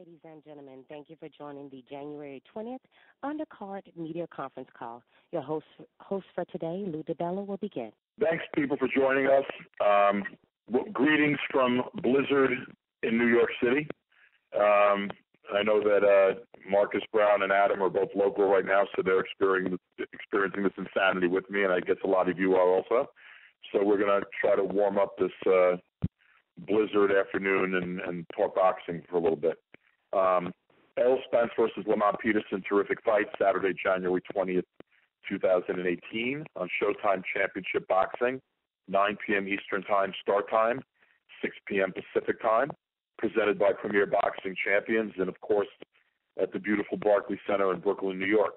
Ladies and gentlemen, thank you for joining the January 20th Undercard Media Conference Call. Your host for today, Lou DiBella, will begin. Thanks, people, for joining us. Greetings from Blizzard in New York City. I know that Marcus, Browne, and Adam are both local right now, so they're experiencing this insanity with me, and I guess a lot of you are also. So we're going to try to warm up this blizzard afternoon and talk boxing for a little bit. Errol Spence versus Lamont Peterson, terrific fight, Saturday, January 20th, 2018 on SHOWTIME Championship Boxing, 9 p.m. Eastern Time start time, 6 p.m. Pacific Time, presented by Premier Boxing Champions, and, of course, at the beautiful Barclays Center in Brooklyn, New York.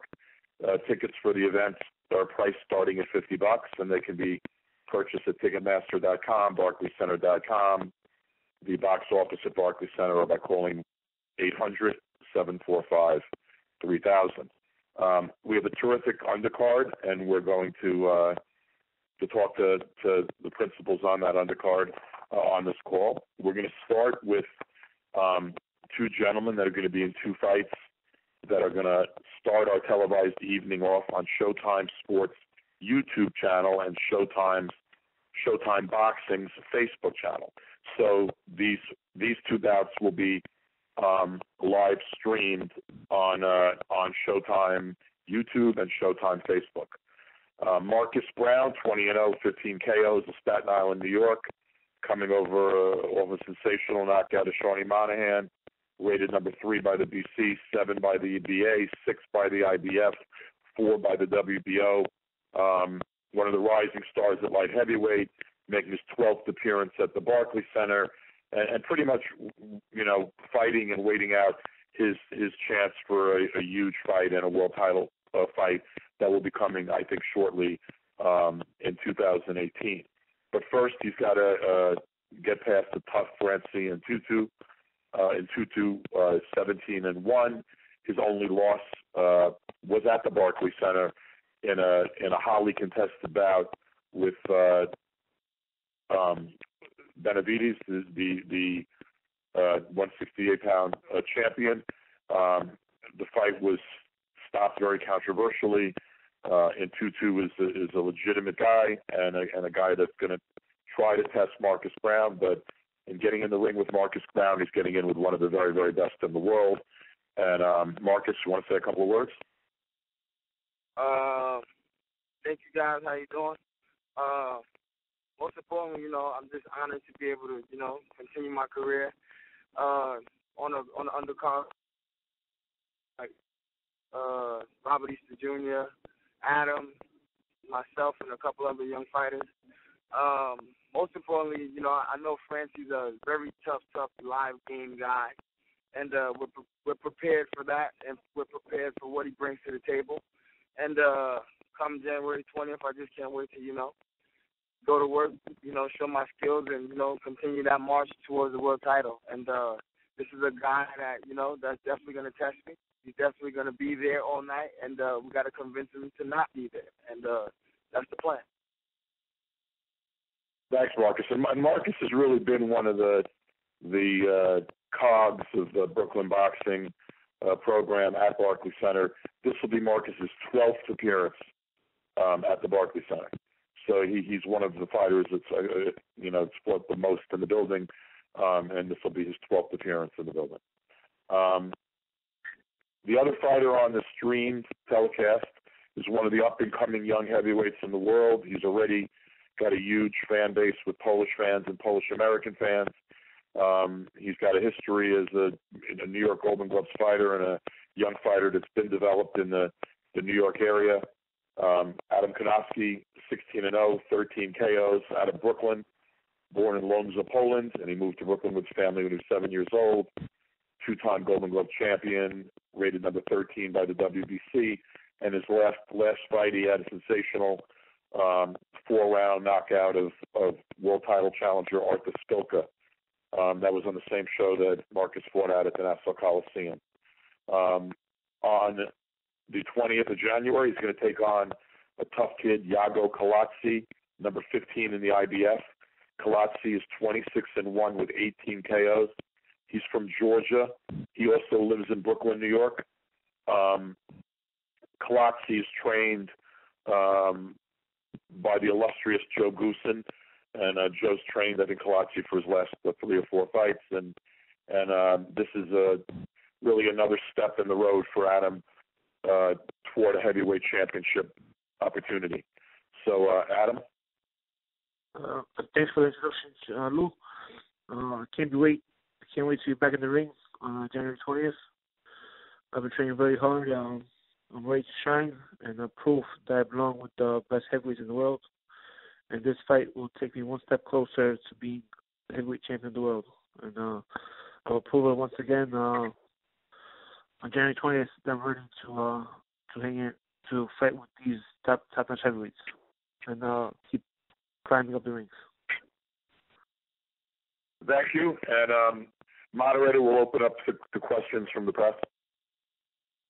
Tickets for the event are priced starting at $50, and they can be purchased at Ticketmaster.com, BarclaysCenter.com, the box office at Barclays Center, or by calling 800-745-3000. We have a terrific undercard, and we're going to talk to the principals on that undercard on this call. We're going to start with two gentlemen that are going to be in two fights that are going to start our televised evening off on Showtime Sports YouTube channel and Showtime Boxing's Facebook channel. So these two bouts will be live streamed on Showtime YouTube and Showtime Facebook. Marcus Browne, 20-0, 15 KOs of Staten Island, New York, coming over a sensational knockout of Shawnee Monahan, rated number 3 by the BC, 7 by the EBA, 6 by the IBF, 4 by the WBO. One of the rising stars at light heavyweight, making his 12th appearance at the Barclays Center, and pretty much, fighting and waiting out his chance for a huge fight and a world title fight that will be coming, I think, shortly in 2018. But first, he's got to get past the tough Francine Tutu. In Tutu, 17-1. His only loss was at the Barclays Center in a hotly contested bout with Benavides, the 168-pound champion. The fight was stopped very controversially. And Tutu is a legitimate guy and a guy that's going to try to test Marcus Browne, but in getting in the ring with Marcus Browne, he's getting in with one of the very, very best in the world. And Marcus, you want to say a couple of words? Thank you, guys. How you doing? Most importantly, I'm just honored to be able to, continue my career on the undercard. Like Robert Easter Jr., Adam, myself, and a couple other young fighters. Most importantly, I know Francie's a very tough live game guy, and we're prepared for that, and we're prepared for what he brings to the table. And come January 20th, I just can't wait to, go to work, show my skills and, continue that march towards the world title. And this is a guy that, that's definitely going to test me. He's definitely going to be there all night, and we got to convince him to not be there. And that's the plan. Thanks, Marcus. And Marcus has really been one of the cogs of the Brooklyn boxing program at Barclays Center. This will be Marcus's 12th appearance at the Barclays Center. So he's one of the fighters that's fought the most in the building, and this will be his 12th appearance in the building. The other fighter on the streamed telecast is one of the up-and-coming young heavyweights in the world. He's already got a huge fan base with Polish fans and Polish-American fans. He's got a history as a New York Golden Gloves fighter and a young fighter that's been developed in the New York area. Adam Kownacki, 16-0, 13 KOs, out of Brooklyn, born in Łomża, Poland, and he moved to Brooklyn with his family when he was 7 years old. Two-time Golden Glove champion, rated number 13 by the WBC, and his last fight he had a sensational 4-round knockout of world title challenger Arthur Spilka. That was on the same show that Marcus fought at the Nassau Coliseum. On the 20th of January, he's going to take on a tough kid, Yago Kownacki, number 15 in the IBF. Kownacki is 26-1 with 18 KOs. He's from Georgia. He also lives in Brooklyn, New York. Kownacki is trained by the illustrious Joe Goosen, and Joe's trained, I think, Kownacki for his last 3 or 4 fights, and this is really another step in the road for Adam toward a heavyweight championship opportunity. So, Adam? Thanks for the introduction, Lou. I can't wait to be back in the ring on January 20th. I've been training very hard. I'm ready to shine and prove that I belong with the best heavyweights in the world. And this fight will take me one step closer to being the heavyweight champion of the world. And I will prove it once again on January 20th that I'm ready to fight with these top-notch heavyweights and keep climbing up the ranks. Thank you. And moderator will open up to questions from the press.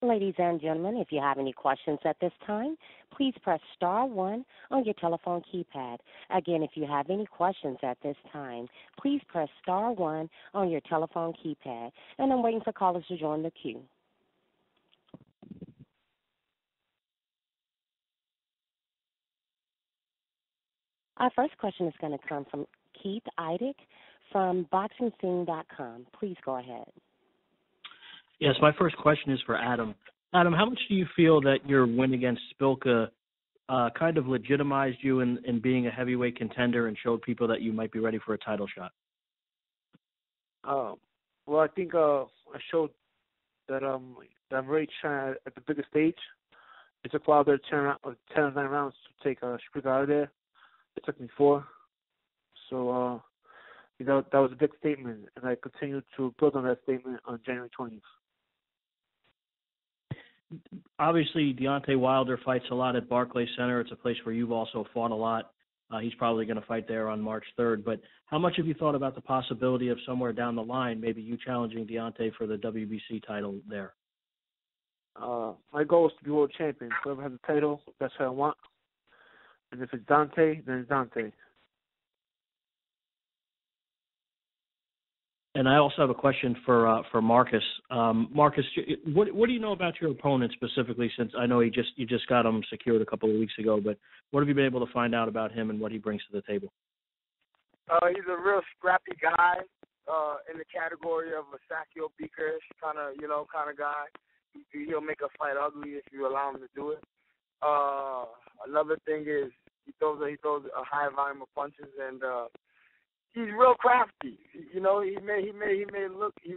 Ladies and gentlemen, if you have any questions at this time, please press star 1 on your telephone keypad. Again, if you have any questions at this time, please press star 1 on your telephone keypad. And I'm waiting for callers to join the queue. Our first question is going to come from Keith Eidick from BoxingScene.com. Please go ahead. Yes, my first question is for Adam. Adam, how much do you feel that your win against Spilka kind of legitimized you in being a heavyweight contender and showed people that you might be ready for a title shot? Well, I think I showed that I'm ready to shine at the biggest stage. It took a while there, 10 or 9 rounds to take Spilka out of there. It took me 4. So, that was a big statement, and I continue to build on that statement on January 20th. Obviously, Deontay Wilder fights a lot at Barclays Center. It's a place where you've also fought a lot. He's probably going to fight there on March 3rd. But how much have you thought about the possibility of somewhere down the line, maybe you challenging Deontay for the WBC title there? My goal is to be world champion. Whoever has the title, that's what I want. And if it's Dante, then it's Dante. And I also have a question for Marcus. Marcus, what do you know about your opponent specifically? Since I know you just got him secured a couple of weeks ago, but what have you been able to find out about him and what he brings to the table? He's a real scrappy guy in the category of a Sakio Beakerish kind of guy. He'll make a fight ugly if you allow him to do it. Another thing is he throws a high volume of punches, and he's real crafty. He may look, he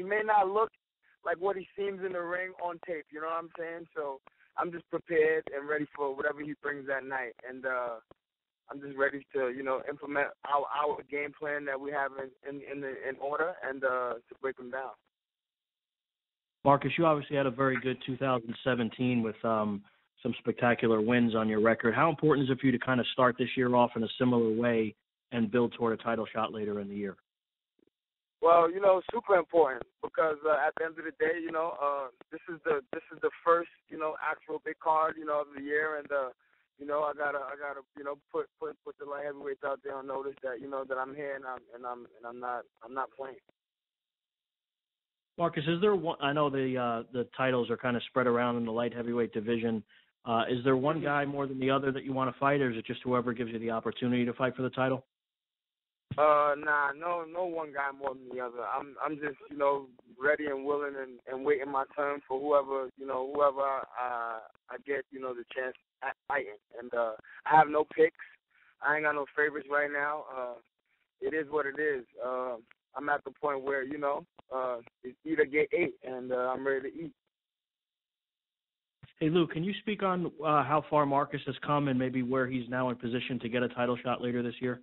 may not look like what he seems in the ring on tape. You know what I'm saying? So I'm just prepared and ready for whatever he brings that night, and I'm just ready to implement our game plan that we have in order and to break him down. Marcus, you obviously had a very good 2017 with some spectacular wins on your record. How important is it for you to kind of start this year off in a similar way and build toward a title shot later in the year? Well, super important because at the end of the day, this is the first, actual big card, of the year, and I gotta put the light heavyweights out there on notice that that I'm here and I'm not playing. Marcus, is there one? I know the titles are kind of spread around in the light heavyweight division. Is there one guy more than the other that you want to fight, or is it just whoever gives you the opportunity to fight for the title? Nah, no one guy more than the other. I'm just ready and willing and waiting my turn for whoever I get the chance at fighting. And I have no picks. I ain't got no favorites right now. It is what it is. I'm at the point where it's either get 8 and I'm ready to eat. Hey, Lou, can you speak on how far Marcus has come and maybe where he's now in position to get a title shot later this year?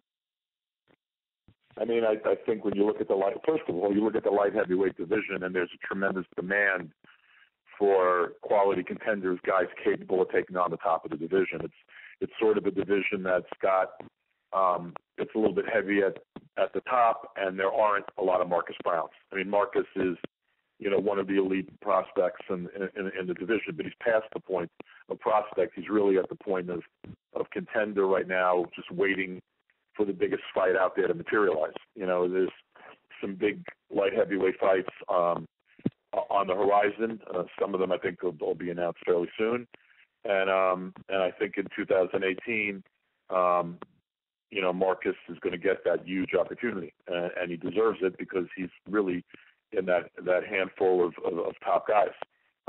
I mean, I think when you look at first of all, you look at the light heavyweight division, and there's a tremendous demand for quality contenders, guys capable of taking on the top of the division. It's sort of a division that's got it's a little bit heavy at the top, and there aren't a lot of Marcus Brownes. I mean, Marcus is one of the elite prospects in the division, but he's past the point of prospect. He's really at the point of contender right now, just waiting for the biggest fight out there to materialize. There's some big light heavyweight fights on the horizon. Some of them I think will be announced fairly soon, and I think in 2018, Marcus is going to get that huge opportunity, and he deserves it because he's really in that handful of top guys.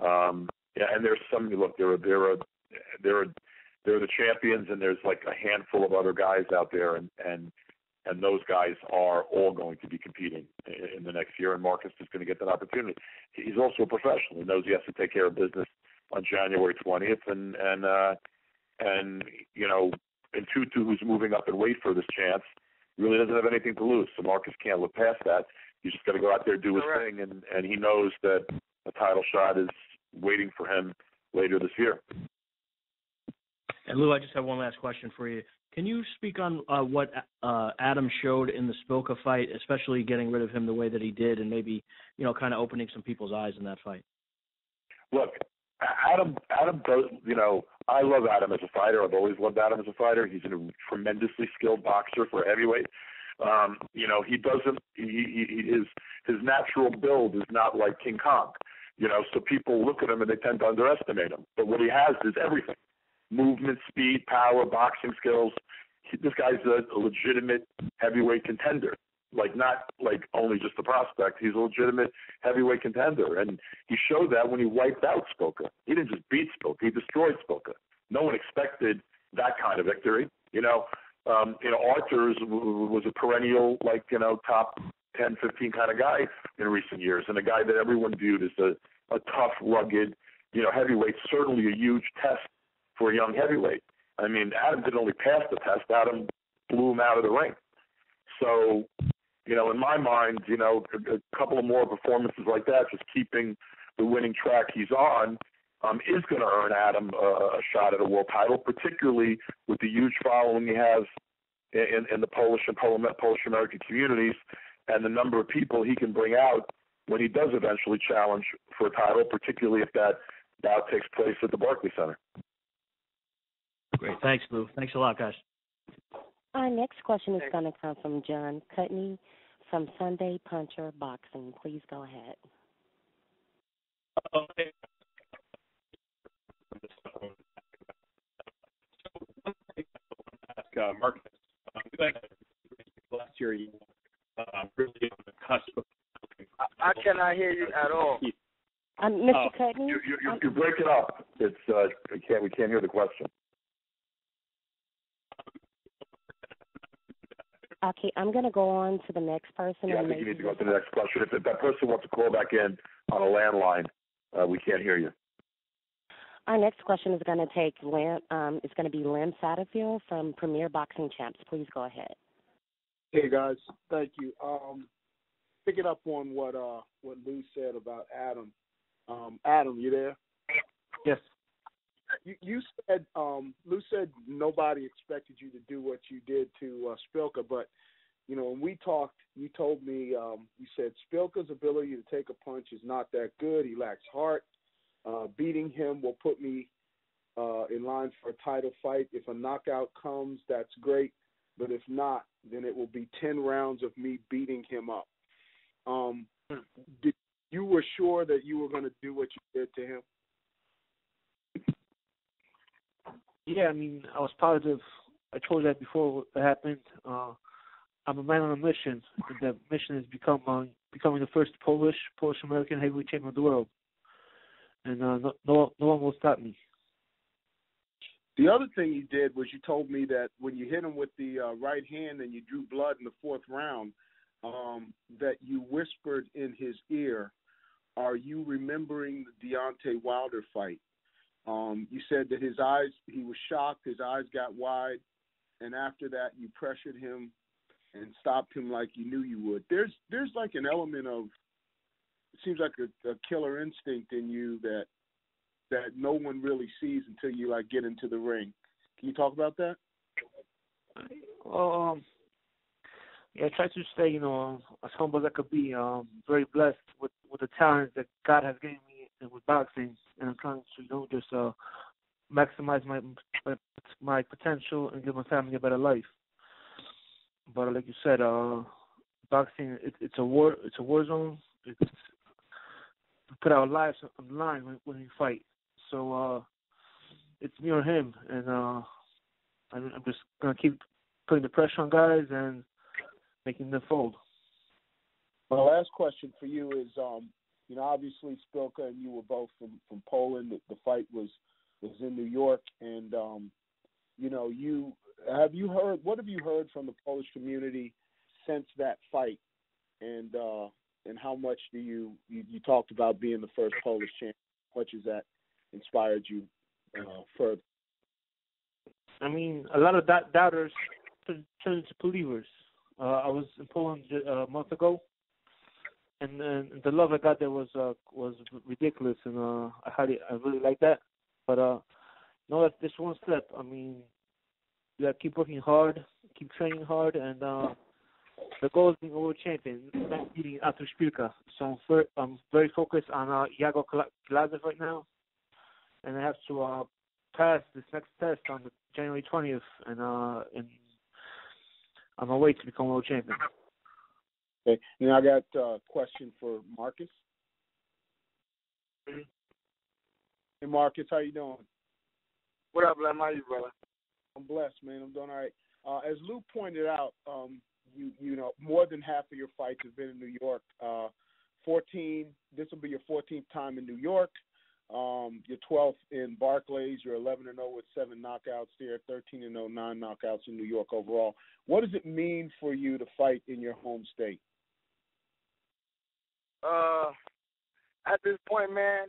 And there's some. Look, they're the champions, and there's like a handful of other guys out there, and those guys are all going to be competing in the next year, and Marcus is going to get that opportunity. He's also a professional. He knows he has to take care of business on January 20th, and Tutu, who's moving up in weight for this chance, really doesn't have anything to lose. So Marcus can't look past that. He's just got to go out there, do his thing, and he knows that a title shot is waiting for him later this year. And Lou, I just have one last question for you. Can you speak on what Adam showed in the Spilka fight, especially getting rid of him the way that he did, and maybe kind of opening some people's eyes in that fight? Look, Adam does. I love Adam as a fighter. I've always loved Adam as a fighter. He's a tremendously skilled boxer for heavyweight. He doesn't. His natural build is not like King Kong. So people look at him and they tend to underestimate him. But what he has is everything: movement, speed, power, boxing skills. This guy's a legitimate heavyweight contender. Not only just a prospect. He's a legitimate heavyweight contender, and he showed that when he wiped out Spilka. He didn't just beat Spilka; he destroyed Spilka. No one expected that kind of victory. Arthur was a perennial, top 10, 15 kind of guy in recent years, and a guy that everyone viewed as a tough, rugged, heavyweight. Certainly a huge test for a young heavyweight. I mean, Adam didn't only pass the test; Adam blew him out of the ring. So, in my mind, a couple of more performances like that, just keeping the winning track he's on, is going to earn Adam a shot at a world title, particularly with the huge following he has in the Polish and Polish American communities, and the number of people he can bring out when he does eventually challenge for a title, particularly if that bout takes place at the Barclays Center. Great. Thanks, Lou. Thanks a lot, guys. Our next question is going to come from John Cutney from Sunday Puncher Boxing. Please go ahead. Okay. Marcus, last year you really on the cusp of. I cannot hear you at all. Mr. Cutney? You're breaking up. We can't hear the question. Okay, I'm going to go on to the next person. Yeah, I think you need to go to the next question. If that person wants to call back in on a landline, we can't hear you. Our next question is going to take it's going to be Len Satterfield from Premier Boxing Champs. Please go ahead. Hey guys, thank you. Picking up on what Lou said about Adam. Adam, you there? Yes. You said Lou said nobody expected you to do what you did to Spilka, but when we talked, you told me you said Spilka's ability to take a punch is not that good. He lacks heart. Beating him will put me in line for a title fight. If a knockout comes, that's great. But if not, then it will be 10 rounds of me beating him up. You were sure that you were going to do what you did to him? Yeah, I mean, I was positive. I told you that before it happened. I'm a man on a mission, and that mission is becoming the first Polish American heavyweight champion of the world. And no one will stop me. The other thing you did was you told me that when you hit him with the right hand and you drew blood in the fourth round, that you whispered in his ear, "Are you remembering the Deontay Wilder fight?" You said that he was shocked, his eyes got wide, and after that you pressured him and stopped him like you knew you would. There's like an element of, it seems like a killer instinct in you that no one really sees until you get into the ring. Can you talk about that? Yeah, I try to stay, as humble as I could be. Very blessed with the talent that God has given me with boxing, and I'm trying to, just maximize my potential and give my family a better life. But like you said, boxing, it's a war. It's a war zone. It's we put our lives on the line when we fight. So it's me or him, and I'm just gonna keep putting the pressure on guys and making them fold. My last question for you is, obviously Spilka and you were both from Poland. The fight was in New York, and what have you heard from the Polish community since that fight, and how much do you talked about being the first Polish champion? How much has that inspired you further? I mean, a lot of doubters turned into believers. I was in Poland a month ago, and the love I got there was ridiculous, and I really like that. But that's just one step. I mean, you gotta keep working hard, keep training hard, and the goal is being a world champion, not beating Artur Szpilka. So I'm very focused on Iago Kilazev right now, and I have to pass this next test on January 20th, and on my way to become world champion. Okay. Now I got a question for Marcus. Hey, Marcus, how you doing? What up, Lam? How you, brother? I'm blessed, man. I'm doing all right. As Lou pointed out, you know, more than half of your fights have been in New York. 14. This will be your 14th time in New York. Your 12th in Barclays. You're 11-0 with 7 knockouts there. 13-0, 9 knockouts in New York overall. What does it mean for you to fight in your home state? At this point, man,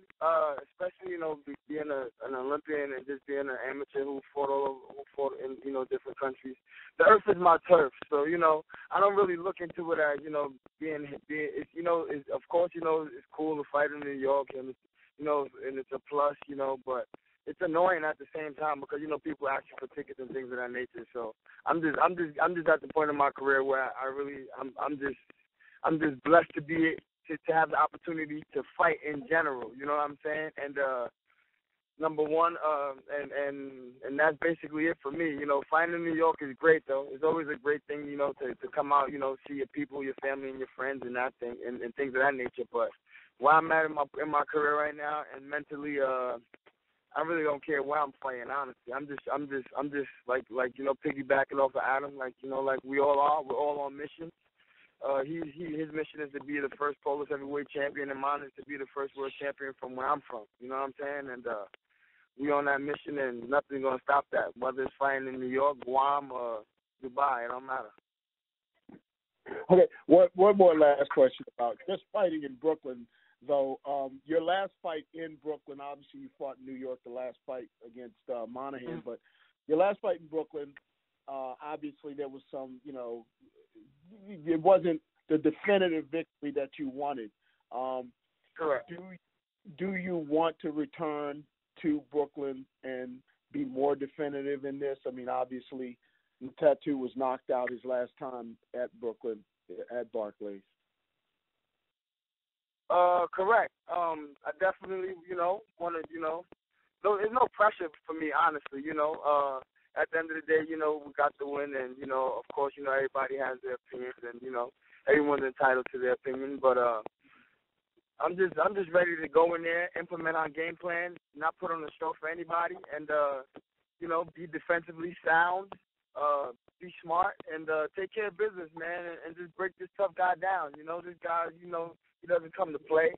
especially, you know, being an Olympian and just being an amateur who fought in, you know, different countries, the earth is my turf. So, you know, I don't really look into it as, you know, it's, you know, it's, of course, you know, it's cool to fight in New York, and it's, you know, and it's a plus, you know, but it's annoying at the same time because, you know, people ask you for tickets and things of that nature. So I'm just at the point in my career where I'm just blessed to be to have the opportunity to fight in general, you know what I'm saying? And number one, and that's basically it for me. You know, fighting in New York is great though. It's always a great thing, you know, to come out, you know, see your people, your family, and your friends, and that thing, and things of that nature. But where I'm at in my career right now, and mentally, I really don't care where I'm fighting. Honestly, I'm just like you know, piggybacking off of Adam, like, you know, like we all are. We're all on mission. His mission is to be the first Polish heavyweight champion, and mine is to be the first world champion from where I'm from. You know what I'm saying? And we on that mission, and nothing's gonna stop that. Whether it's fighting in New York, Guam, or Dubai, it don't matter. Okay, one more last question about just fighting in Brooklyn, though. Your last fight in Brooklyn, obviously you fought in New York, the last fight against Monahan, but your last fight in Brooklyn, obviously there was some, you know, it wasn't the definitive victory that you wanted. Correct. Do you want to return to Brooklyn and be more definitive in this? I mean, obviously, Tattoo was knocked out his last time at Brooklyn, at Barclays. Correct. I definitely, you know, want to, you know, there's no pressure for me, honestly, you know. At the end of the day, you know, we got the win, and, you know, of course, you know, everybody has their opinions, and, you know, everyone's entitled to their opinion, but I'm just ready to go in there, implement our game plan, not put on a show for anybody, and, you know, be defensively sound, be smart, and take care of business, man, and just break this tough guy down. You know, this guy, you know, he doesn't come to play.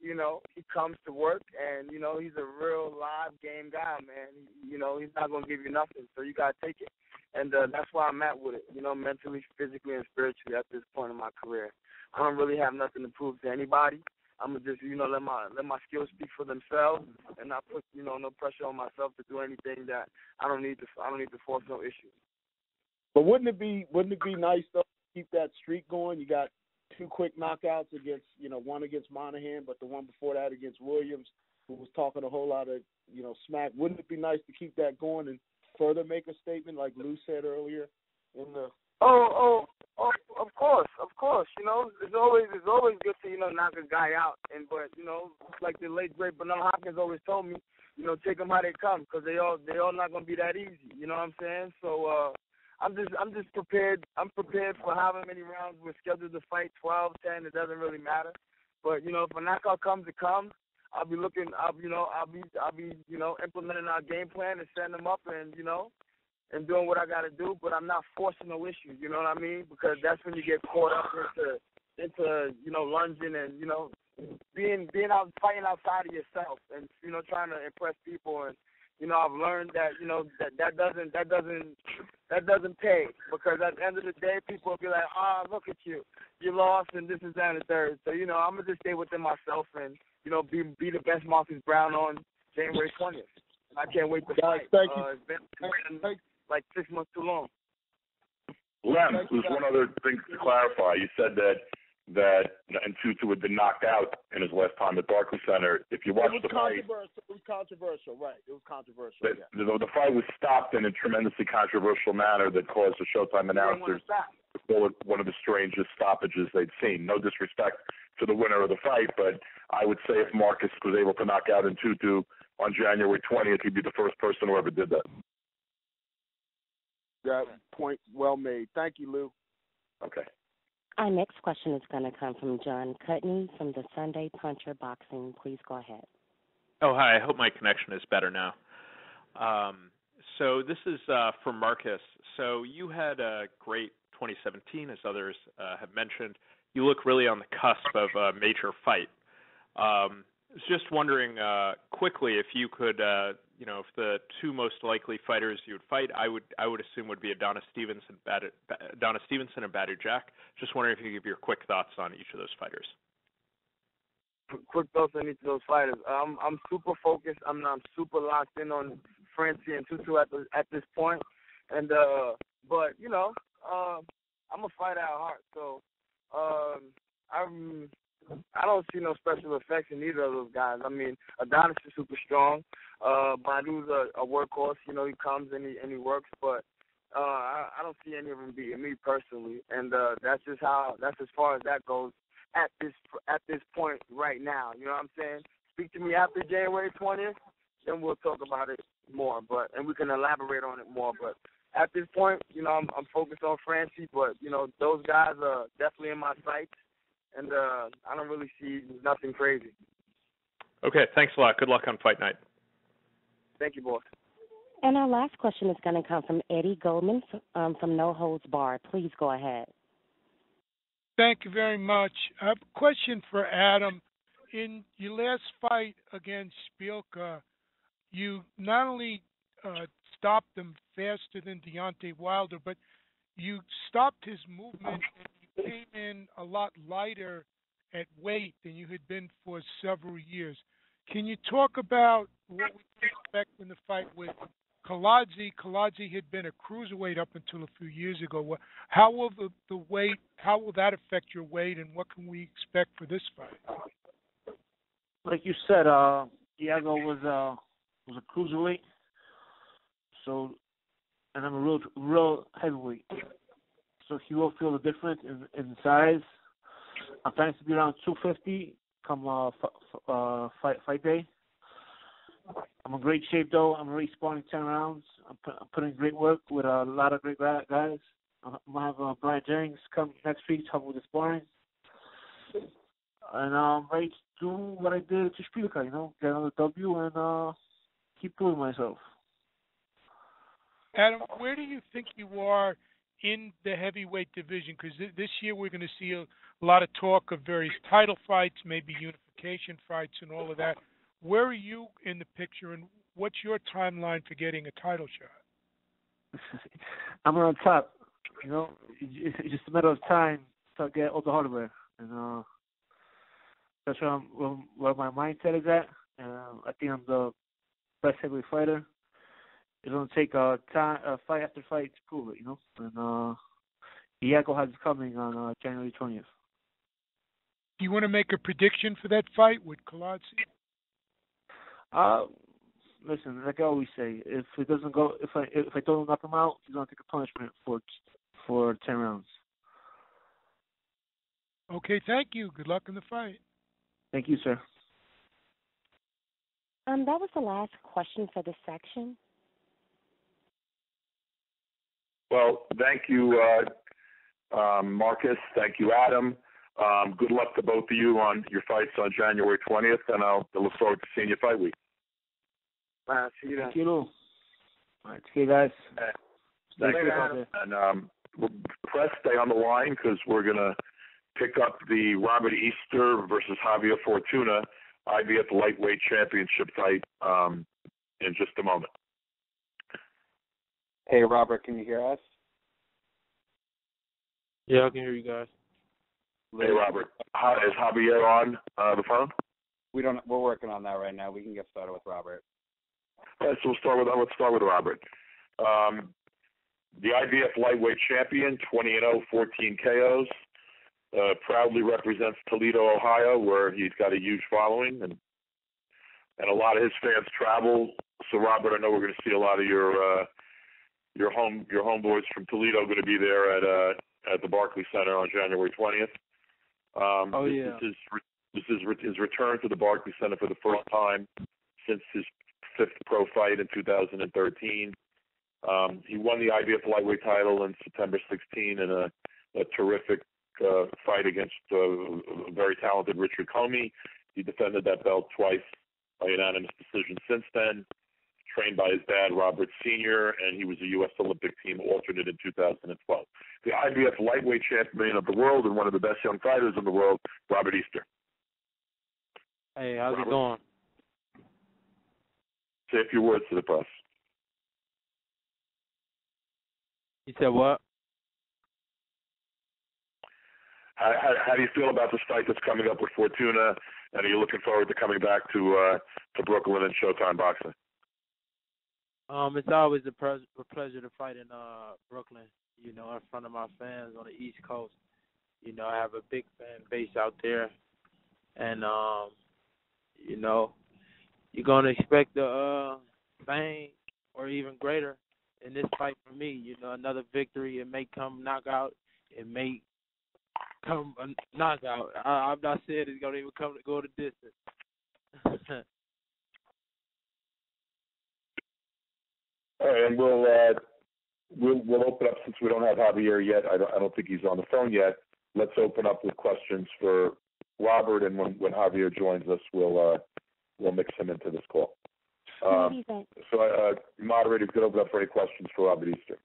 You know, he comes to work, and, you know, he's a real live game guy, man. You know, he's not going to give you nothing, so you got to take it. And that's why I'm at with it, you know, mentally, physically, and spiritually at this point in my career. I don't really have nothing to prove to anybody. I'm going to just, you know, let my skills speak for themselves and not put, you know, no pressure on myself to do anything that I don't need to force no issues. But wouldn't it be nice, though, to keep that streak going? You got 2 quick knockouts against, you know, one against Monahan, but the one before that against Williams, who was talking a whole lot of, you know, smack. Wouldn't it be nice to keep that going and further make a statement, like Lou said earlier in the? Oh, of course. You know, it's always good to, you know, knock a guy out, but you know, like the late great Bernard Hopkins always told me, you know, take them how they come, because they all not gonna be that easy. You know what I'm saying? So I'm just prepared. I'm prepared for however many rounds we're scheduled to fight, 12, 10. It doesn't really matter. But you know, if a knockout comes, it comes. I'll be implementing our game plan and setting them up, and and doing what I got to do. But I'm not forcing no issues. You know what I mean? Because that's when you get caught up into lunging and being out fighting outside of yourself and trying to impress people. And I've learned that that doesn't pay, because at the end of the day, people will be like, look at you lost and this is that and the third. So I'm gonna just stay within myself and be the best Marcus Browne on January 20th. I can't wait to fight. Thank you. It's been like 6 months too long. Lem, there's one other thing to clarify. You said that Ntutu had been knocked out in his last time at Barclays Center. If you watch the fight, it was controversial, right? It was controversial. The fight was stopped in a tremendously controversial manner that caused the Showtime announcers to call it one of the strangest stoppages they'd seen. No disrespect to the winner of the fight, but I would say if Marcus was able to knock out Ntutu on January 20th, he'd be the first person who ever did that. That point well made. Thank you, Lou. Okay. Our next question is going to come from John Cutney from the Sunday Puncher Boxing. Please go ahead. Oh, hi. I hope my connection is better now. So this is for Marcus. So you had a great 2017, as others have mentioned. You look really on the cusp of a major fight. I was just wondering quickly if you could, if the two most likely fighters you would fight, I would assume would be Adonis Stevenson and Badou Jack. Just wondering if you could give your quick thoughts on each of those fighters. Quick thoughts on each of those fighters. I'm super focused. I'm super locked in on Francie and Tutu at this point. And but I'm a fighter at heart, so I don't see no special effects in either of those guys. I mean, Adonis is super strong. Badou's a workhorse. He comes and he works, but I don't see any of them beating me personally. And that's as far as that goes at this point right now. You know what I'm saying? Speak to me after January 20th, then we'll talk about it more. And we can elaborate on it more. But at this point, I'm focused on Francie, but those guys are definitely in my sights. And I don't really see nothing crazy. Okay, thanks a lot. Good luck on fight night. Thank you, boss. And our last question is going to come from Eddie Goldman from No Holds Barred. Please go ahead. Thank you very much. I have a question for Adam. In your last fight against Spielka, you not only stopped him faster than Deontay Wilder, but you stopped his movement and you came in a lot lighter at weight than you had been for several years. Can you talk about what we can expect in the fight with Kownacki? Kownacki had been a cruiserweight up until a few years ago. How will the weight? How will that affect your weight, and what can we expect for this fight? Like you said, Diego was a cruiserweight, so, and I'm a real heavyweight, so he will feel the difference in size. I'm planning to be around 250 come fight day. I'm in great shape, though. I'm already sparring 10 rounds. I'm putting great work with a lot of great guys. I'm going to have Brian Jennings come next week to help with the sparring. And I'm ready to do what I did to Spielka, get another W and keep proving myself. Adam, where do you think you are in the heavyweight division? Because this year we're going to see a lot of talk of various title fights, maybe unification fights and all of that. Where are you in the picture, and what's your timeline for getting a title shot? I'm on top. It's just a matter of time to get all the hardware. And that's where my mindset is at. I think I'm the best heavyweight fighter. It's going to take fight after fight to prove it, And Diego has it coming on January 20th. Do you want to make a prediction for that fight with Kownacki? Listen, like I always say, if it doesn't go, if I don't knock him out, he's gonna take a punishment for 10 rounds. Okay, thank you. Good luck in the fight. Thank you, sir. That was the last question for this section. Well, thank you, Marcus. Thank you, Adam. Good luck to both of you on your fights on January 20th, and I'll look forward to seeing you fight week. All right, see you then. Thank you. All right, see you guys. Thank you. And press, stay on the line because we're going to pick up the Robert Easter versus Javier Fortuna IBF lightweight championship fight in just a moment. Hey, Robert, can you hear us? Yeah, I can hear you guys. Hey, Robert. Is Javier on the phone? We're working on that right now. We can get started with Robert. So let's start with Robert. The IBF lightweight champion, 20-0, 14 KOs. Proudly represents Toledo, Ohio, where he's got a huge following, and a lot of his fans travel. So, Robert, I know we're going to see a lot of your homeboys from Toledo going to be there at the Barclays Center on January 20th. This is his return to the Barclays Center for the first time since his fifth pro fight in 2013. He won the IBF lightweight title in September 16 in a terrific fight against a very talented Richard Comey. He defended that belt twice by unanimous decision since then. Trained by his dad, Robert Sr., and he was a U.S. Olympic team alternate in 2012. The IBF lightweight champion of the world and one of the best young fighters in the world, Robert Easter. Hey, how's it going? Say a few words to the press. You said what? How do you feel about this fight that's coming up with Fortuna, and are you looking forward to coming back to Brooklyn and Showtime Boxing? It's always a pleasure to fight in Brooklyn, in front of my fans on the East Coast. I have a big fan base out there, and, you're going to expect the fame or even greater in this fight for me. Another victory. It may come knockout. It may come a knockout. I'm not saying it's going to even go the distance. All right, and we'll open up, since we don't have Javier yet. I don't think he's on the phone yet. Let's open up with questions for Robert, and when Javier joins us, we'll mix him into this call. Moderators could open up for any questions for Robert Easter.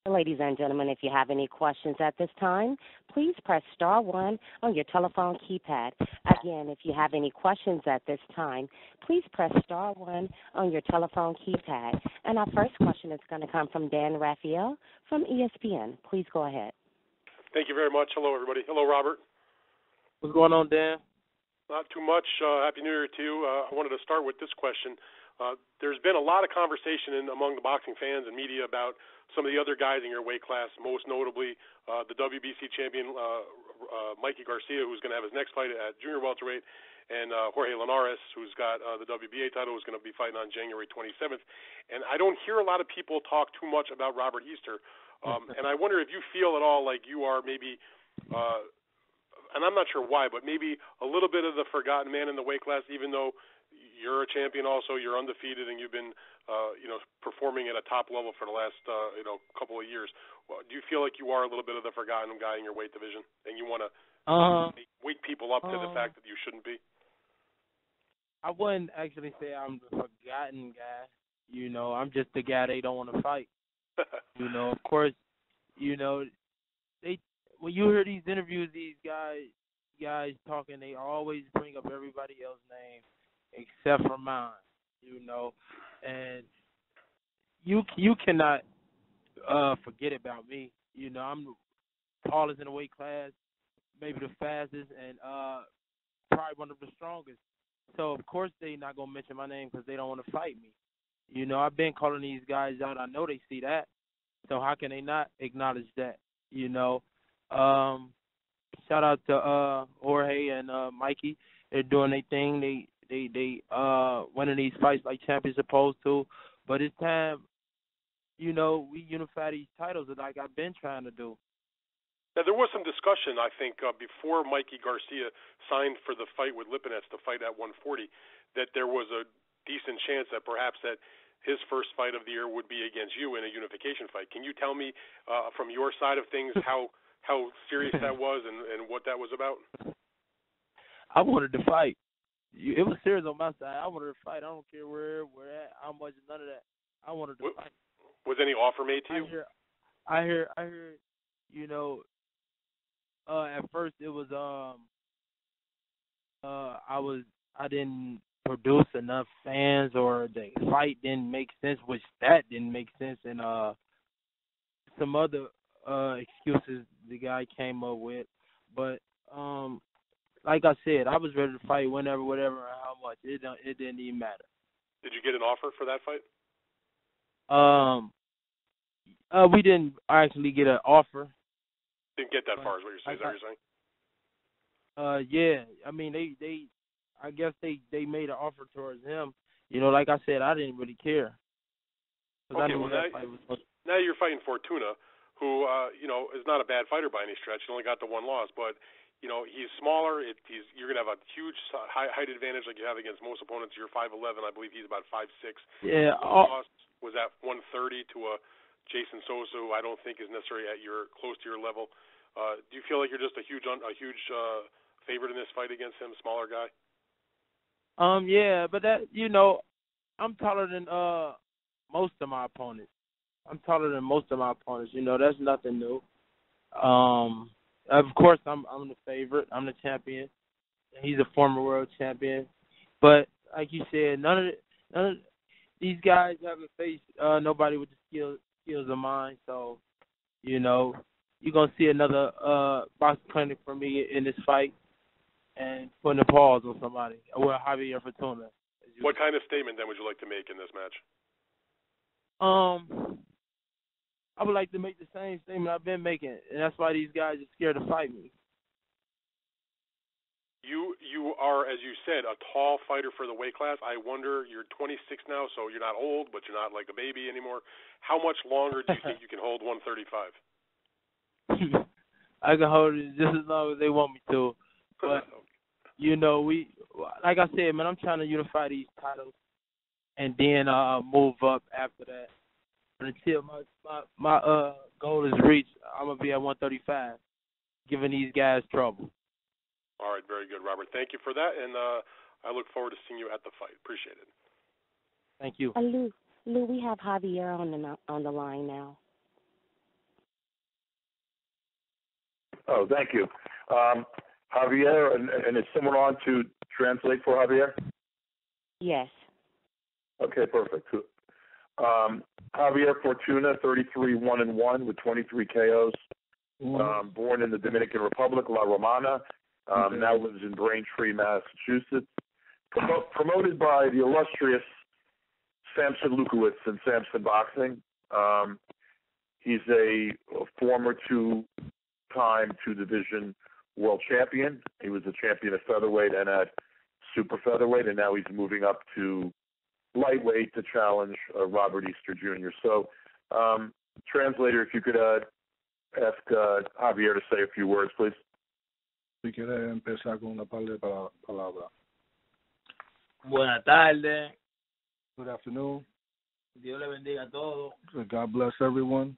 Ladies and gentlemen, if you have any questions at this time, please press star 1 on your telephone keypad. Again, if you have any questions at this time, please press star 1 on your telephone keypad. And our first question is going to come from Dan Raphael from ESPN. Please go ahead. Thank you very much. Hello, everybody. Hello, Robert. What's going on, Dan? Not too much. Happy New Year to you. I wanted to start with this question. There's been a lot of conversation among the boxing fans and media about some of the other guys in your weight class, most notably the WBC champion Mikey Garcia, who's going to have his next fight at junior welterweight, and Jorge Linares, who's got the WBA title, who's going to be fighting on January 27th. And I don't hear a lot of people talk too much about Robert Easter. And I wonder if you feel at all like you are maybe, and I'm not sure why, but maybe a little bit of the forgotten man in the weight class, even though you're a champion also, you're undefeated, and you've been, performing at a top level for the last, couple of years. Do you feel like you are a little bit of the forgotten guy in your weight division, and you want to wake people up to the fact that you shouldn't be? I wouldn't actually say I'm the forgotten guy. I'm just the guy they don't want to fight. Of course, they when you hear these interviews, these guys talking, they always bring up everybody else's name except for mine. And you cannot forget about me. I'm the tallest in the weight class, maybe the fastest, and probably one of the strongest. So, of course, they're not going to mention my name because they don't want to fight me. I've been calling these guys out. I know they see that. So how can they not acknowledge that? Shout out to Jorge and Mikey. They're doing their thing. They winning these fights like champions supposed to. But it's time, we unify these titles like I've been trying to do. Now, there was some discussion, I think, before Mikey Garcia signed for the fight with Lipinets, to fight at 140, that there was a decent chance that perhaps that his first fight of the year would be against you in a unification fight. Can you tell me from your side of things how serious that was and what that was about? I wanted to fight. It was serious on my side. I wanted to fight. I don't care where at, how much, none of that. I wanted to fight. Was any offer made to you? I heard, you know, at first it was I didn't produce enough fans, or the fight didn't make sense, which that didn't make sense, and some other excuses the guy came up with. But like I said, I was ready to fight whenever, whatever, and how much. It didn't even matter. Did you get an offer for that fight? We didn't actually get an offer. Didn't get that far, is what you're saying? Is that what you're saying? Yeah. I mean, I guess they made an offer towards him. You know, like I said, I didn't really care. Okay, now you're fighting Fortuna, who, you know, is not a bad fighter by any stretch. He only got the one loss, but, you know, he's smaller. You're going to have a huge height advantage like you have against most opponents. You're 5'11". I believe he's about 5'6". Yeah. Loss was at 130 to a Jason Sosa, who I don't think is necessarily close to your level. Do you feel like you're just a huge favorite in this fight against him, smaller guy? Yeah, but that, you know, I'm taller than most of my opponents. You know, that's nothing new. Of course, I'm the favorite. I'm the champion. He's a former world champion. But like you said, none of these guys haven't faced nobody with the skills of mine. So, you know, you're gonna see another boxing clinic for me in this fight, and putting a pause on somebody. Well, Javier Fortuna. What kind of statement then would you like to make in this match? I would like to make the same statement I've been making, and that's why these guys are scared to fight me. You are, as you said, a tall fighter for the weight class. I wonder, you're 26 now, so you're not old, but you're not like a baby anymore. How much longer do you think you can hold 135? I can hold it just as long as they want me to. But, you know, like I said, man, I'm trying to unify these titles and then move up after that. But until my goal is reached, I'm going to be at 135, giving these guys trouble. All right, very good, Robert. Thank you for that, and I look forward to seeing you at the fight. Appreciate it. Thank you. Lou, we have Javier on the line now. Oh, thank you. Javier, and is someone on to translate for Javier? Yes. Okay, perfect. Javier Fortuna, 33-1-1 with 23 KOs. Born in the Dominican Republic, La Romana. Now lives in Braintree, Massachusetts. Promoted by the illustrious Samson Lukowitz in Samson Boxing. He's a former two-time two-division world champion. He was a champion at featherweight and at super featherweight, and now he's moving up to lightweight to challenge Robert Easter Jr. So, translator, if you could ask Javier to say a few words, please. Si quieres empezar con una par de palabras. Buenas tardes. Good afternoon. Dios le bendiga a todos. God bless everyone.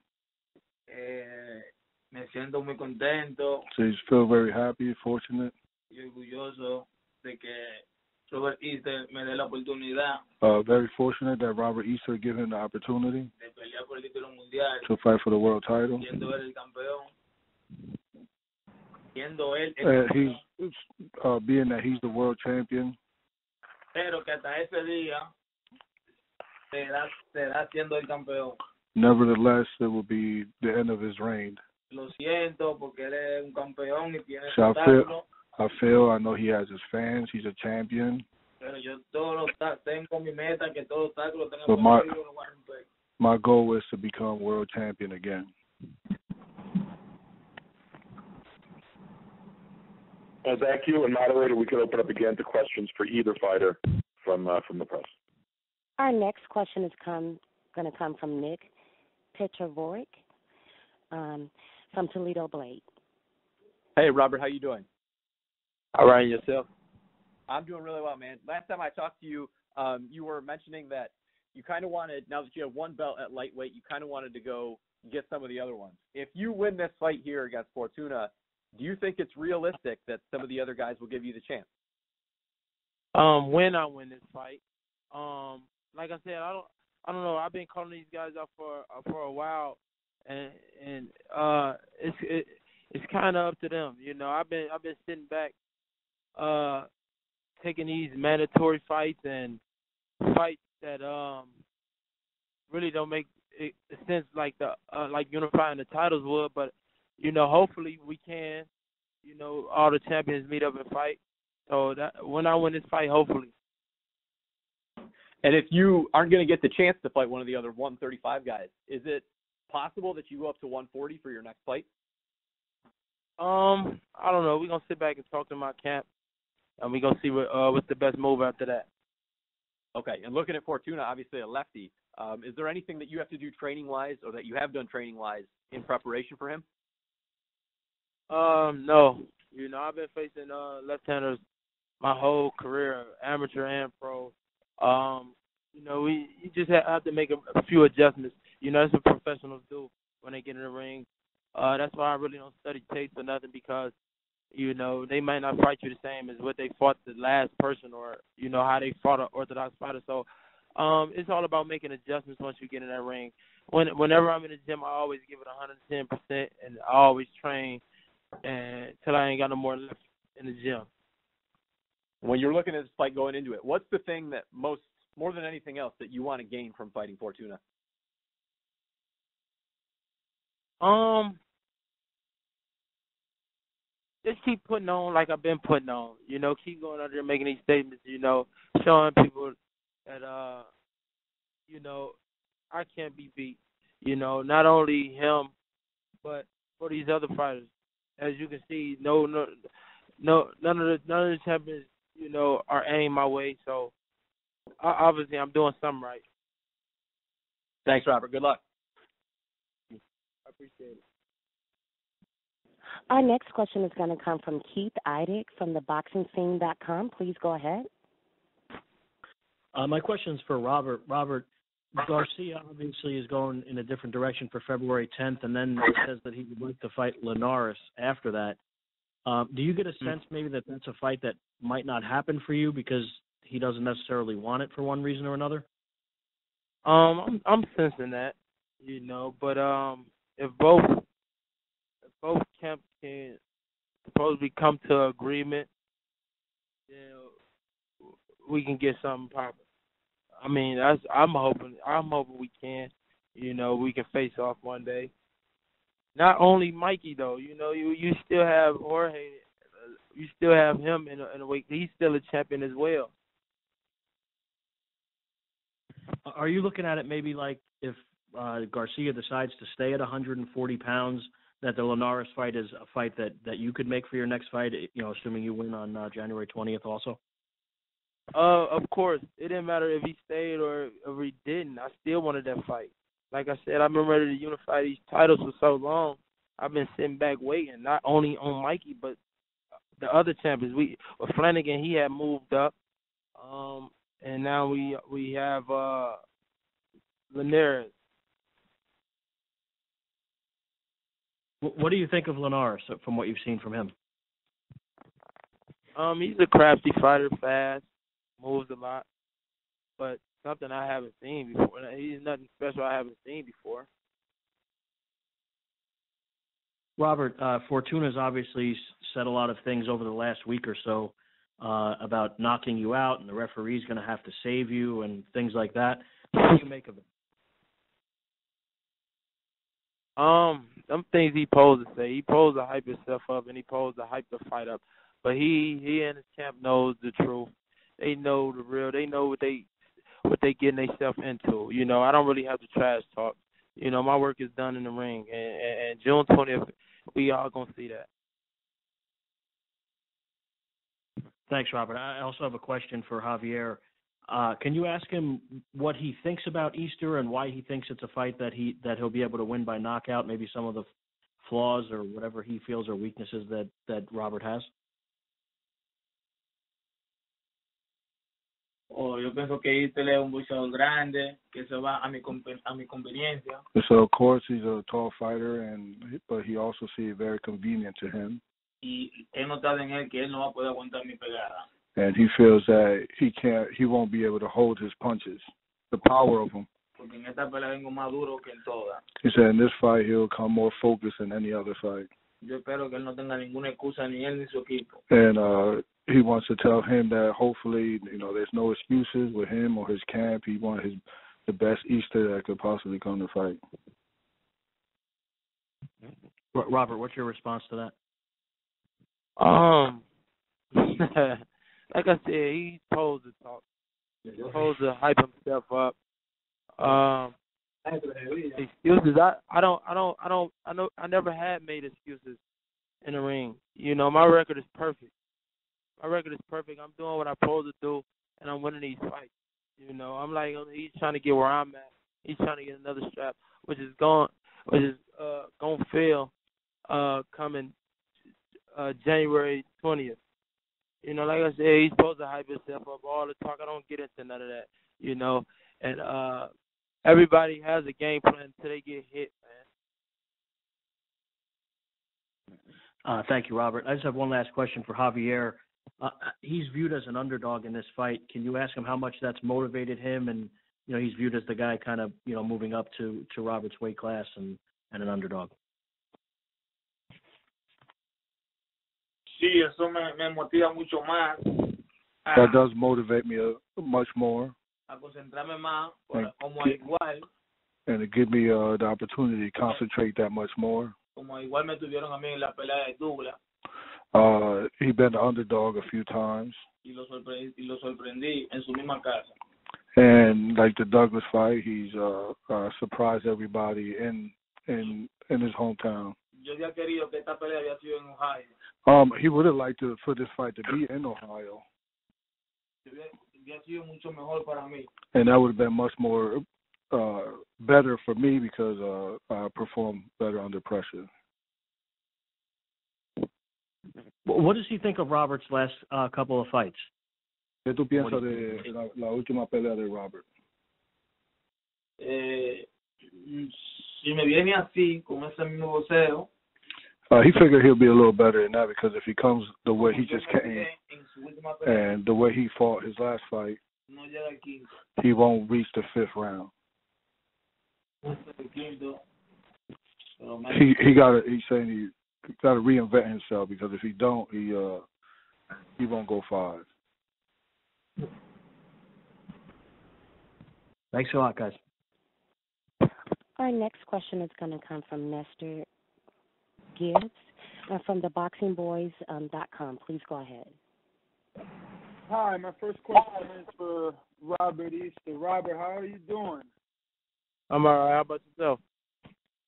Me siento muy contento. So you feel very happy, fortunate. Y orgulloso de que Robert Easter me dé la oportunidad. Very fortunate that Robert Easter gave him the opportunity de pelear por el título mundial. to fight for the world title. Siendo él el campeón. Siendo él he's being that he's the world champion. Pero que hasta ese día será siendo el campeón. Nevertheless, it will be the end of his reign. Lo siento porque él es un campeón y tiene So su título. I know he has his fans. He's a champion. Pero yo tengo mi meta que todos los obstáculos tengan But por medio y lo voy a romper. my goal is to become world champion again. Thank you, and moderator, we can open up again to questions for either fighter from the press. Our next question is going to come from Nick Petrovorik from Toledo Blade. Hey, Robert, how you doing? All right, yourself? I'm doing really well, man. Last time I talked to you, you were mentioning that, you kind of wanted, now that you have one belt at lightweight, you kind of wanted to go get some of the other ones. If you win this fight here against Fortuna, do you think it's realistic that some of the other guys will give you the chance? When I win this fight, like I said, I don't know. I've been calling these guys out for a while, and it's kind of up to them. You know, I've been sitting back, taking these mandatory fights and fights that really don't make sense like unifying the titles would. But you know, hopefully we can. You know, all the champions meet up and fight. So that when I win this fight, hopefully. And if you aren't going to get the chance to fight one of the other 135 guys, is it possible that you go up to 140 for your next fight? I don't know. We're gonna sit back and talk to my camp, and we're gonna see what's the best move after that. Okay. And looking at Fortuna, obviously a lefty, is there anything that you have to do training-wise or that you have done training-wise in preparation for him? No. You know, I've been facing left-handers my whole career, amateur and pro. You know, you just have to make a few adjustments. You know, that's what professionals do when they get in the ring. That's why I really don't study tapes or nothing because, you know, they might not fight you the same as what they fought the last person or, you know, how they fought an orthodox fighter. So it's all about making adjustments once you get in that ring. Whenever I'm in the gym, I always give it 110%, and I always train until I ain't got no more left in the gym. When you're looking at this fight going into it, what's the thing that more than anything else, that you want to gain from fighting Fortuna? Just keep putting on like I've been putting on. You know, keep going out there making these statements, you know, showing people that, you know, I can't be beat. You know, not only him, but for these other fighters. As you can see, none of the champions, you know, are aimed my way. So obviously, I'm doing something right. Thanks, Robert. Good luck. I appreciate it. Our next question is going to come from Keith Eidig from theboxingscene.com. Please go ahead. My question is for Robert. Robert, Garcia obviously is going in a different direction for February 10th, and then says that he would like to fight Linares after that. Do you get a sense maybe that that's a fight that might not happen for you because he doesn't necessarily want it for one reason or another? I'm sensing that, you know, but if both camps can supposedly come to agreement, then we can get something popping. I mean, I'm hoping we can. You know, we can face off one day. Not only Mikey though, you know, you still have Jorge, you still have him in a way. He's still a champion as well. Are you looking at it maybe like if Garcia decides to stay at 140 pounds, that the Linares fight is a fight that you could make for your next fight, you know, assuming you win on January 20th also? Of course. It didn't matter if he stayed or if he didn't. I still wanted that fight. Like I said, I've been ready to unify these titles for so long. I've been sitting back waiting, not only on Mikey, but the other champions. With Flanagan, he had moved up. And now we have Linares. What do you think of Linares from what you've seen from him? He's a crafty fighter, fast, moves a lot, but something I haven't seen before. He's nothing special I haven't seen before. Robert, Fortuna's obviously said a lot of things over the last week or so about knocking you out, and the referee's going to have to save you and things like that. What do you make of it? Them things he posed to say. He posed to hype himself up, and he posed to hype the fight up. But he and his champ knows the truth. They know the real. They know what they getting themselves into. You know, I don't really have to trash talk. You know, my work is done in the ring, and June 20th, we all gonna see that. Thanks, Robert. I also have a question for Javier. Can you ask him what he thinks about Easter and why he thinks it's a fight that he'll be able to win by knockout? Maybe some of the flaws or whatever he feels are weaknesses that Robert has. o yo pienso que Istel es un boxeador grande, que se va a mi conveniencia. So of course he's a tall fighter, but he also sees it very convenient to him. Y he notado en él que él no va a poder aguantar mi pegada. And he feels that he won't be able to hold his punches, the power of them. Porque en esta pelea vengo más duro que en todas. He said in this fight he'll come more focused than any other fight. Yo espero que él no tenga ninguna excusa, ni él ni su equipo. And he wants to tell him that hopefully, there's no excuses with him or his camp. He wants the best Easter that could possibly come to fight. Robert, what's your response to that? Like I said, he's supposed to talk. He's supposed to hype himself up. Excuses. I never had made excuses in the ring. My record is perfect. I'm doing what I'm supposed to do, and I'm winning these fights. I'm like, he's trying to get where I'm at. He's trying to get another strap, which is gonna fail coming January 20th. Like I said, he's supposed to hype himself up all the talk. I don't get into none of that, and everybody has a game plan until they get hit, man. Thank you, Robert. I just have one last question for Javier. He's viewed as an underdog in this fight. Can you ask him how much that's motivated him? And, he's viewed as the guy kind of, moving up to Robert's weight class and an underdog. Sí, eso me motiva mucho más. That does motivate me much more. A concentrarme más, como igual. And to give me the opportunity to concentrate that much more. Como igual me tuvieron a mí en la pelea de Douglas. He's been the underdog a few times. Y lo sorprendí en su misma casa. And like the Douglas fight, he's surprised everybody in his hometown. Yo había querido que esta pelea había sido en Ohio. He would have liked for this fight to be in Ohio. Había sido mucho mejor para mí. And that would have been much more better for me because I performed better under pressure. What does he think of Robert's last couple of fights? ¿Qué tú piensas de la última pelea de Robert? Si me viene así, con ese mismo boxeo. He figured he'll be a little better than that because if he comes the way he just came and the way he fought his last fight, he won't reach the 5th round. He's saying he got to reinvent himself because if he don't, he won't go 5. Thanks a lot, guys. Our next question is going to come from Nestor Gibbs from theboxingboys.com. Please go ahead. Hi, my first question is for Robert Easter. Robert, how are you doing? I'm all right. How about yourself?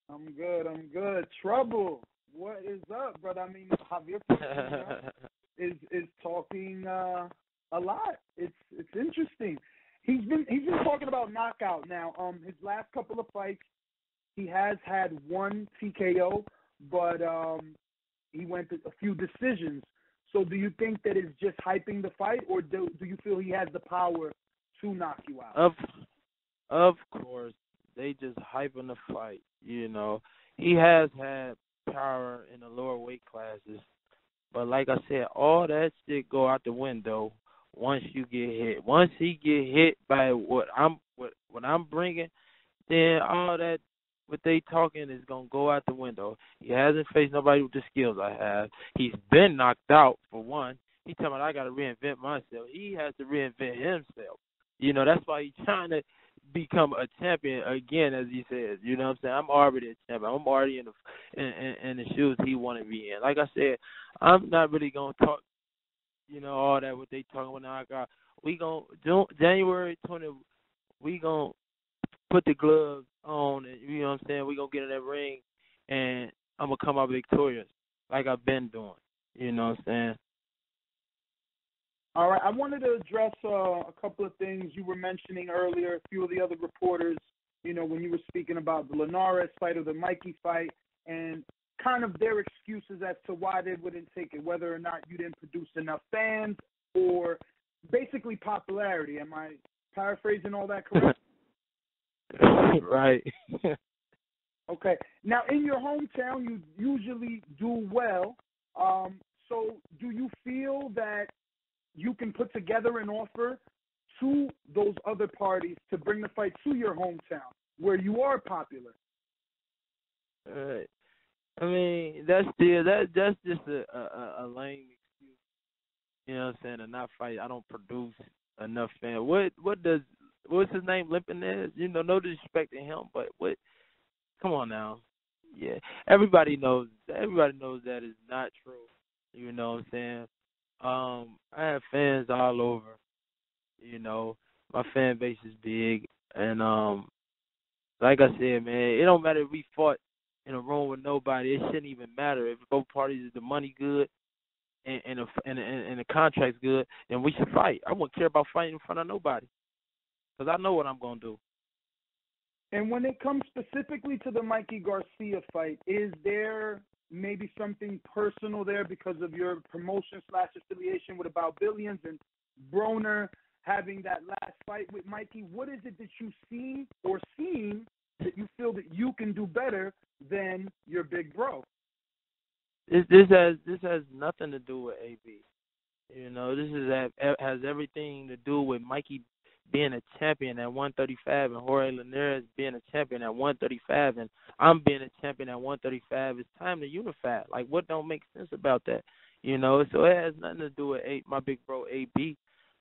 I'm good. Trouble. What is up, brother? I mean, Javier Fortuna is talking a lot. It's interesting. He's been talking about knockout now. His last couple of fights, he has had one TKO, but he went to a few decisions. So do you think that it's just hyping the fight, or do you feel he has the power to knock you out? Of course, they just hyping the fight. He has had power in the lower weight classes, but like I said, all that shit go out the window once you get hit. Once he get hit by what I'm bringing, then all that what they talking is gonna go out the window. He hasn't faced nobody with the skills I have. He's been knocked out for one. He's telling me I gotta reinvent myself. He has to reinvent himself. That's why he's trying to become a champion again, as he says. You know what I'm saying? I'm already a champion. I'm already in the shoes he want to be in. Like I said, I'm not really gonna talk. All that what they talking about now. We gonna January 20th. We gonna put the gloves on, and you know what I'm saying. We gonna get in that ring, and I'm gonna come out victorious, like I've been doing. You know what I'm saying. All right, I wanted to address a couple of things you were mentioning earlier. A few of the other reporters, when you were speaking about the Linares fight or the Mikey fight, and kind of their excuses as to why they wouldn't take it, whether or not you didn't produce enough fans or basically popularity. Am I paraphrasing all that correct? Right. Okay. Now, in your hometown, you usually do well. So do you feel that you can put together an offer to those other parties to bring the fight to your hometown where you are popular? I mean, that's just a lame excuse. You know what I'm saying? To not fight. I don't produce enough fans. What's his name? Limpinez? You know, no disrespect to him, but what? Come on now. Yeah, everybody knows that is not true. You know what I'm saying? I have fans all over. You know, my fan base is big, and like I said, man, it don't matter if we fought in a room with nobody. It shouldn't even matter if both parties is the money good and the contract's good, then we should fight. I wouldn't care about fighting in front of nobody because I know what I'm gonna do. And when it comes specifically to the Mikey Garcia fight, is there maybe something personal there because of your promotion/affiliation with About Billions and Browne having that last fight with Mikey? What is it that you've seen or seen that you feel that you can do better than your big bro? This has nothing to do with AB. You know, this has everything to do with Mikey being a champion at 135 and Jorge Linares being a champion at 135 and I'm being a champion at 135. It's time to unify. Like, what don't make sense about that? You know, so it has nothing to do with my big bro AB.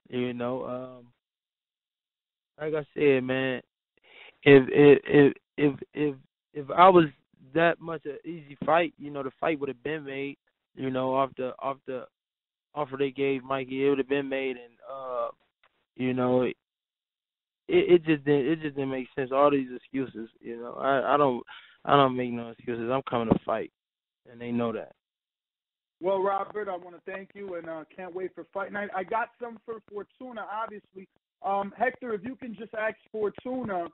You know, like I said, man, if I was that much an easy fight, you know, the fight would have been made. You know, off the offer they gave Mikey, it would have been made, and you know, it just didn't make sense. All these excuses, you know, I don't make no excuses. I'm coming to fight, and they know that. Well, Robert, I want to thank you, and can't wait for fight night. I got some for Fortuna, obviously. Hector, if you can just ask Fortuna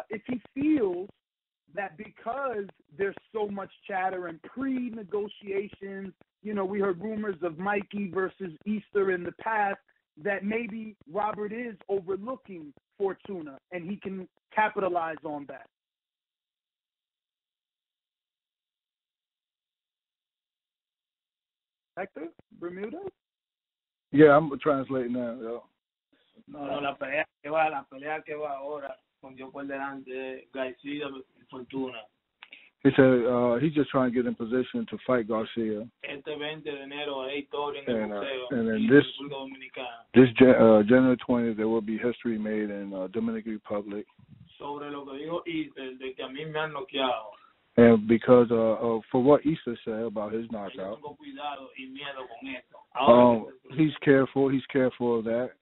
if he feels that because there's so much chatter and pre-negotiations, you know, we heard rumors of Mikey versus Easter in the past, that maybe Robert is overlooking Fortuna, and he can capitalize on that. Hector, Bermuda? Yeah, I'm translating now. Yo. No, la pelea que va ahora con Dios por delante, Garcia Fortuna. He said he's just trying to get in position to fight Garcia. Este 20 de enero hay historia en el museo and then en this República Dominicana. January 20th, there will be history made in Dominican Republic. Sobre lo que dijo Easter, de que a mí me han noqueado. And because for what Easter said about his knockout, he's careful. He's careful of that.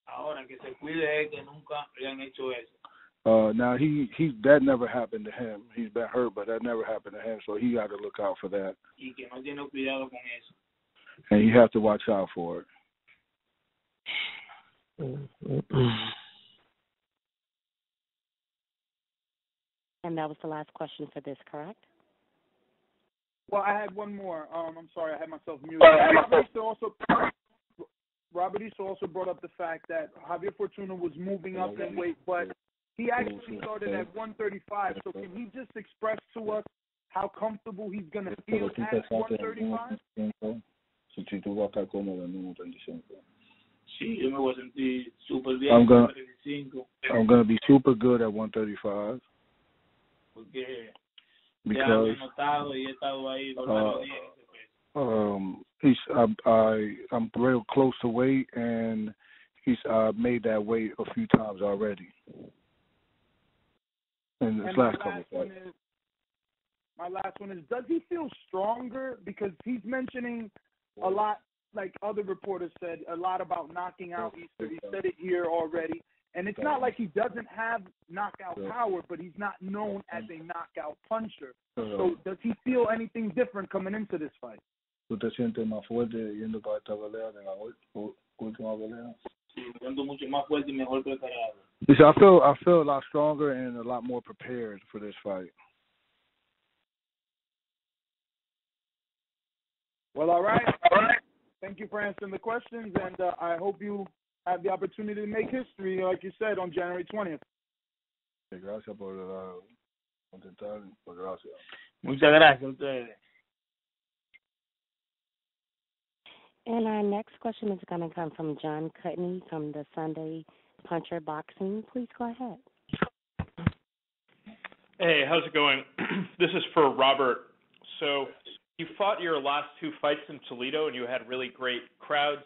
Ahora que se cuide que nunca le han hecho eso. Now he that never happened to him. He's been hurt, but that never happened to him. So he got to look out for that. Y que no tiene cuidado con eso. And you have to watch out for it. And that was the last question for this, correct? Well, I had one more. I'm sorry, I had myself muted. Robert Easter also brought up the fact that Javier Fortuna was moving up in weight, but he actually started at 135. So can he just express to us how comfortable he's going to feel at 135? Sí, yo me voy a sentir super bien. I'm going to be super good at 135. Because I'm real close to weight, and he's made that weight a few times already. In this last couple of fights. My last one is, does he feel stronger? Because he's mentioning a lot, like other reporters said, a lot about knocking out Easter. He said it here already. And it's not like he doesn't have knockout power, but he's not known as a knockout puncher. So does he feel anything different coming into this fight? ¿Tú te sientes más fuerte yendo para esta pelea de la última pelea? Sí, me siento mucho más fuerte y mejor preparado. He said, I feel a lot stronger and a lot more prepared for this fight. Well, all right. Thank you for answering the questions, and I hope you have the opportunity to make history, like you said, on January 20th. Gracias por contestar. Gracias. Muchas gracias a ustedes. And our next question is going to come from John Cutney from the Sunday Puncher Boxing. Please go ahead. Hey, how's it going? This is for Robert. So you fought your last 2 fights in Toledo, and you had really great crowds.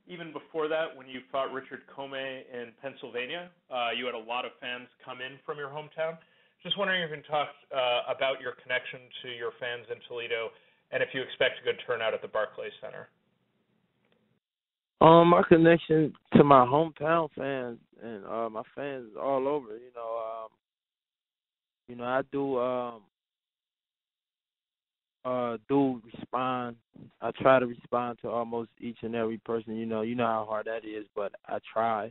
Even before that, when you fought Richard Comey in Pennsylvania, you had a lot of fans come in from your hometown. Just wondering if you can talk about your connection to your fans in Toledo, and if you expect a good turnout at the Barclays Center. My connection to my hometown fans and my fans all over. I do respond. I try to respond to almost each and every person. You know how hard that is, but I try.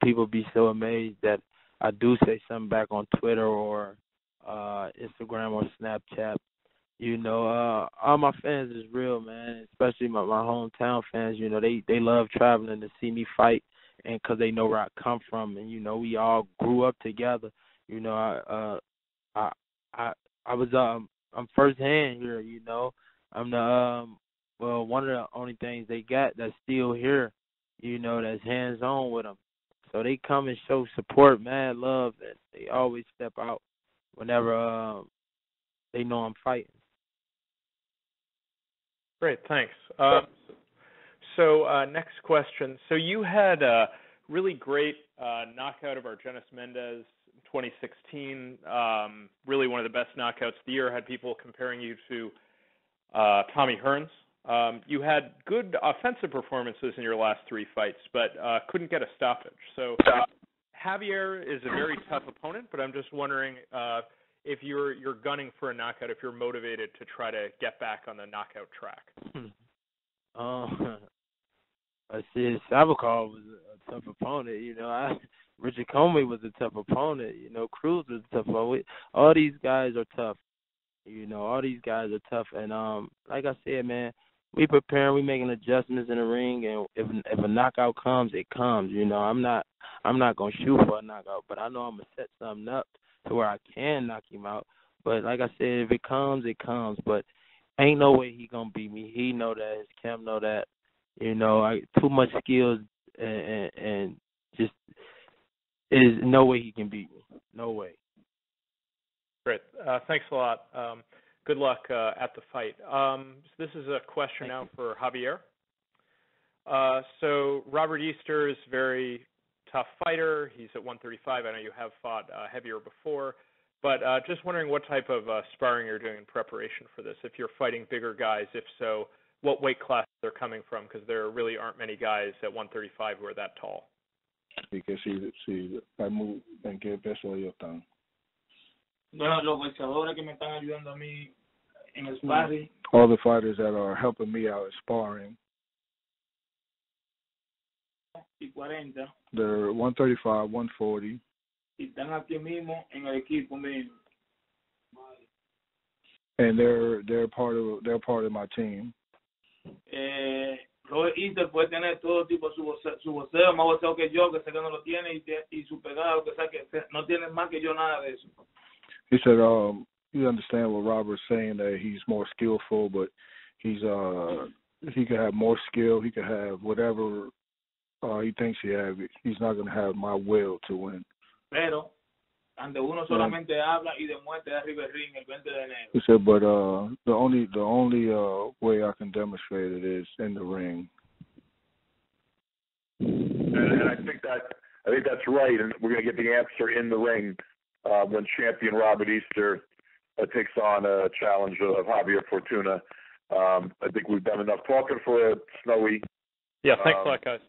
People be so amazed that I do say something back on Twitter or Instagram or Snapchat. All my fans is real, man, especially my hometown fans. They love traveling to see me fight, and because they know where I come from, and we all grew up together. I'm firsthand here. I'm the one of the only things they got that's still here. That's hands on with them. So they come and show support, mad love, and they always step out whenever they know I'm fighting. Great, thanks. So next question. So you had a really great knockout of Argenis Mendez in 2016, really one of the best knockouts of the year. Had people comparing you to Tommy Hearns. You had good offensive performances in your last 3 fights, but couldn't get a stoppage. So Javier is a very tough opponent, but I'm just wondering if you're gunning for a knockout, if you're motivated to try to get back on the knockout track. I see Sabakov was a tough opponent. Richard Comey was a tough opponent. Cruz was a tough opponent. All these guys are tough. All these guys are tough. And like I said, man, we preparing, we making adjustments in the ring, and if a knockout comes, it comes. I'm not gonna shoot for a knockout, but I know I'm gonna set something up to where I can knock him out. But like I said, if it comes, it comes. But ain't no way he gonna beat me. He know that. His camp know that. Too much skills and just is no way he can beat me. No way. Great. Thanks a lot. Good luck at the fight. This is a question now for Javier. So Robert Easter is a very tough fighter. He's at 135. I know you have fought heavier before. But just wondering what type of sparring you're doing in preparation for this. If you're fighting bigger guys, if so, what weight class they're coming from, because there really aren't many guys at 135 who are that tall. Because ¿en qué peso ellos están? Bueno, los boxeadores que me están ayudando a mí en el sparring. All the fighters that are helping me out in sparring. Y 40. They're 135, 140. Y están aquí mismo en el equipo mismo. And they're part of my team. Robert Easter puede tener todo tipo su boxeo, más boxeo que yo, que sé que no lo tiene, y su pegada, lo que sea, que no tiene más que yo nada de eso. He said, you understand what Robert's saying, that he's more skillful, but he could have more skill, he could have whatever he thinks he has. He's not going to have my will to win. Pero ante uno solamente habla y demuestra arriba del ring el 20 de enero. He said, but the only way I can demonstrate it is in the ring. And I think that's right, and we're going to get the answer in the ring when champion Robert Easter takes on a challenge of Javier Fortuna. I think we've done enough talking for a snowy. Yeah, thanks a lot, guys.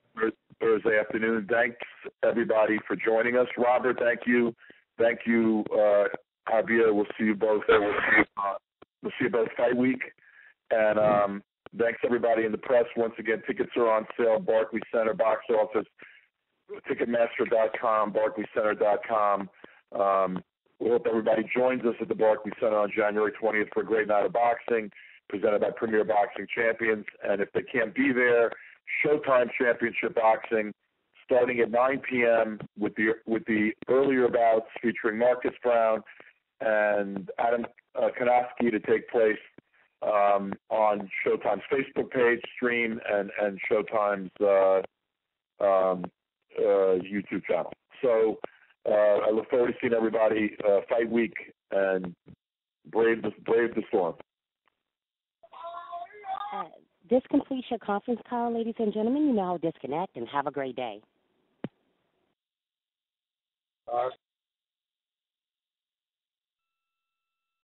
Thursday afternoon. Thanks everybody for joining us. Robert, thank you. Thank you, Javier. We'll see you both. We'll see you both fight week. And thanks everybody in the press. Once again, tickets are on sale. Barclays Center box office, Ticketmaster.com, BarclaysCenter.com. We hope everybody joins us at the Barclays Center on January 20th for a great night of boxing. presented by Premier Boxing Champions. And if they can't be there, Showtime Championship Boxing, starting at 9 p.m. with the earlier bouts featuring Marcus Browne and Adam Kownacki to take place on Showtime's Facebook page, stream, and Showtime's YouTube channel. So I look forward to seeing everybody fight week and brave the storm. This completes your conference call, ladies and gentlemen. You now disconnect and have a great day.